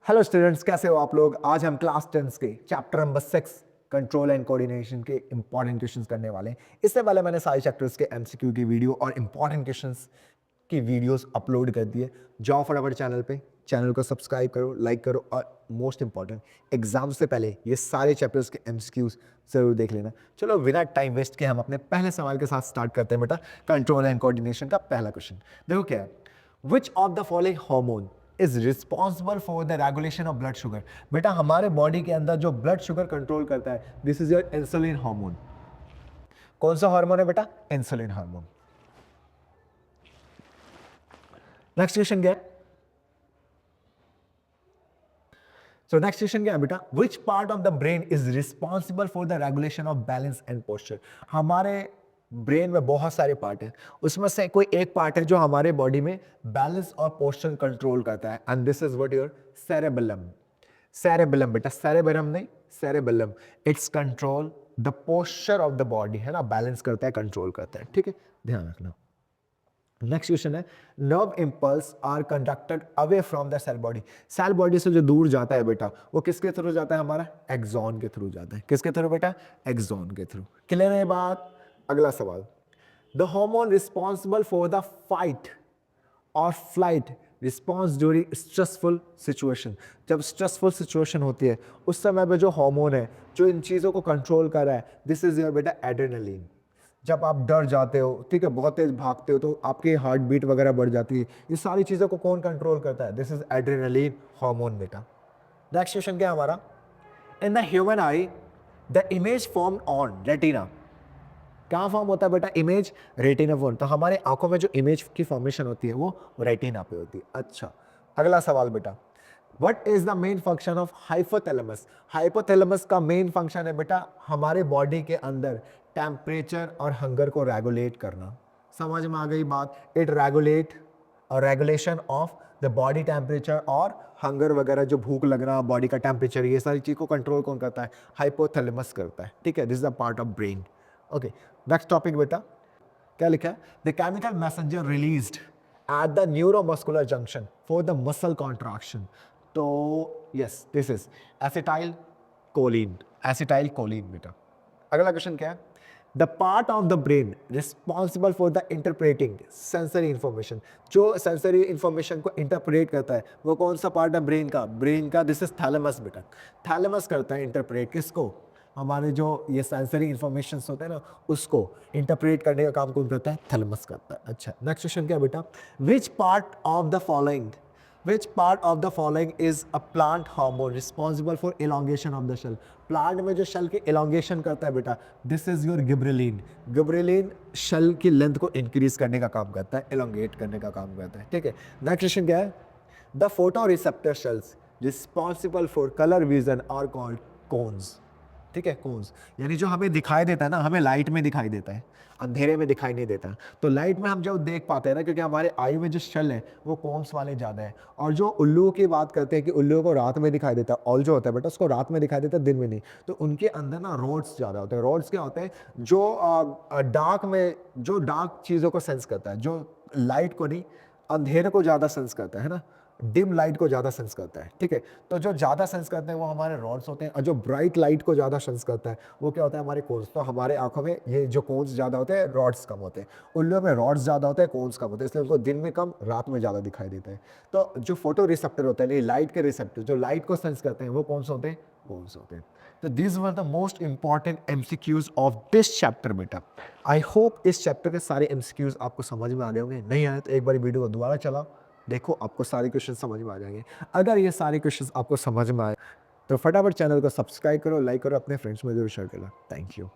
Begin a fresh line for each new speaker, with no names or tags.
Hello students, कैसे हो आप लोग। आज हम क्लास 10 के chapter number 6 control and coordination के इंपॉर्टेंट क्वेश्चंस करने वाले हैं। इससे पहले मैंने सारे चैप्टर्स के एमसीक्यू की वीडियो और इंपॉर्टेंट क्वेश्चंस की वीडियोस अपलोड कर दिए। जाओ फटाफट चैनल पे, चैनल को सब्सक्राइब करो, लाइक करो और मोस्ट इंपॉर्टेंट एग्जाम से पहले ये सारे चैप्टर्स के एमसीक्यूज जरूर देख लेना। चलो बिना टाइम वेस्ट के हम अपने पहले सवाल के साथ स्टार्ट करते हैं बेटा। कंट्रोल एंड कोऑर्डिनेशन का पहला क्वेश्चन देखो क्या है। Which of the following hormone is responsible for the regulation of blood sugar. बेटा हमारे बॉडी के अंदर जो ब्लड शुगर कंट्रोल करता है, this is your insulin hormone. कौन सा हार्मोन है बेटा? Insulin hormone. नेक्स्ट क्वेश्चन क्या है? सो नेक्स्ट क्वेश्चन क्या है बेटा? Which part of the brain is responsible for the regulation of balance and posture. हमारे ब्रेन में बहुत सारे पार्ट हैं, उसमें से कोई एक पार्ट है जो हमारे बॉडी में बैलेंस और पोस्चर कंट्रोल करता है, and this is what your cerebellum. Cerebellum बेटा, सेरेबेलम नहीं, cerebellum. It's control the posture of the body, है ना, बैलेंस करता है, कंट्रोल करता है। ठीक है, ध्यान रखना। नेक्स्ट क्वेश्चन है, nerve impulse are conducted away from the cell body. Cell body से जो दूर जाता है बेटा, वो किसके थ्रू जाता है? हमारा एक्सॉन के थ्रू जाता है। किसके थ्रू बेटा? एक्सॉन के थ्रू। क्लियर है बात? अगला सवाल, the hormone responsible for the fight और flight response during stressful situation. जब स्ट्रेसफुल सिचुएशन होती है उस समय पे जो हार्मोन है जो इन चीज़ों को कंट्रोल कर रहा है, दिस इज योर बेटा एड्रेनलिन। जब आप डर जाते हो, ठीक है, बहुत तेज भागते हो, तो आपकी हार्ट बीट वगैरह बढ़ जाती है। ये सारी चीज़ों को कौन कंट्रोल करता है? दिस इज एड्रेनलिन हार्मोन बेटा। नेक्स्ट क्वेश्चन क्या है हमारा? In the human I the image form on retina. कहाँ फॉर्म होता है बेटा? Image retina form. तो हमारे आंखों में जो इमेज की फॉर्मेशन होती है वो रेटिना पे होती है। अच्छा, अगला सवाल बेटा, what is the main function of hypothalamus. Hypothalamus का मेन फंक्शन है बेटा हमारे बॉडी के अंदर टेम्परेचर और हंगर को रेगुलेट करना। समझ में आ गई बात? इट रेगुलेट और regulation of the body temperature और हंगर वगैरह, जो भूख लगना, बॉडी का टेम्परेचर, ये सारी चीज को कंट्रोल कौन करता है? हाइपोथैलेमस करता है। ठीक है, this is the part of brain. Okay, next topic बेटा, क्या लिखा है? The chemical messenger released at the neuromuscular junction for the muscle contraction. तो yes, this is acetylcholine. Acetylcholine बेटा। अगला क्वेश्चन क्या है? The part of the brain responsible for the interpreting sensory information. जो sensory information को interpret करता है वो कौन सा पार्ट है ब्रेन का? ब्रेन का दिस इज थैलेमस बेटा। थैलेमस करता है इंटरप्रेट, किसको? हमारे जो ये सेंसरी इंफॉर्मेशन होते हैं ना, उसको इंटरप्रेट करने का काम कौन करता है? थैलेमस करता है। अच्छा, नेक्स्ट क्वेश्चन क्या बेटा? Which part of the following Which part of the following is a plant hormone responsible for elongation of the shell? Plant में जो शेल की elongation करता है बेटा, this is your gibberellin. Gibberellin shell की length को इंक्रीज करने का काम करता है, elongate करने का काम करता है। ठीक है, नेक्स्ट क्वेश्चन क्या है? The photo receptor shells responsible for colour vision are called cones. ठीक है, कोन्स यानी जो हमें दिखाई देता है ना, हमें लाइट में दिखाई देता है, अंधेरे में दिखाई नहीं देता। तो लाइट में हम जब देख पाते हैं ना, क्योंकि हमारे आई में जो शेल है वो कोन्स वाले ज़्यादा है। और जो उल्लू की बात करते हैं कि उल्लू को रात में दिखाई देता है, ऑल जो होता है बेटा उसको रात में दिखाई देता है, दिन में नहीं। तो उनके अंदर ना रोड्स ज़्यादा होते हैं। रोड्स क्या होते हैं? जो डार्क में, जो डार्क चीज़ों को सेंस करता है, जो लाइट को नहीं, अंधेरे को ज़्यादा सेंस करता है ना, डिम लाइट को ज़्यादा सेंस करता है। ठीक है, तो जो ज़्यादा सेंस करते हैं वो हमारे रॉड्स होते हैं, और जो ब्राइट लाइट को ज़्यादा सेंस करता है वो क्या होता है? हमारे कोन्स। तो हमारे आंखों में ये जो कोन्स ज़्यादा होते हैं, रॉड्स कम होते हैं। उल्लू में रॉड्स ज़्यादा होते हैं, कोन्स कम होते हैं, इसलिए उनको दिन में कम, रात में ज़्यादा दिखाई देता है। तो जो फोटो रिसेप्टर होते हैं, लाइट के रिसेप्टर जो लाइट को सेंस करते हैं, वो कौन से होते हैं? कोन्स होते हैं। तो this were the most important MCQs of this chapter बेटा। आई होप इस चैप्टर के सारे एमसीक्यूज आपको समझ में आ गए होंगे। नहीं आए तो एक बार वीडियो को दोबारा चलाओ, देखो आपको सारे क्वेश्चन समझ में आ जाएंगे। अगर ये सारे क्वेश्चन आपको समझ में आए तो फटाफट चैनल को सब्सक्राइब करो, लाइक करो, अपने फ्रेंड्स में जरूर शेयर करो। Thank you.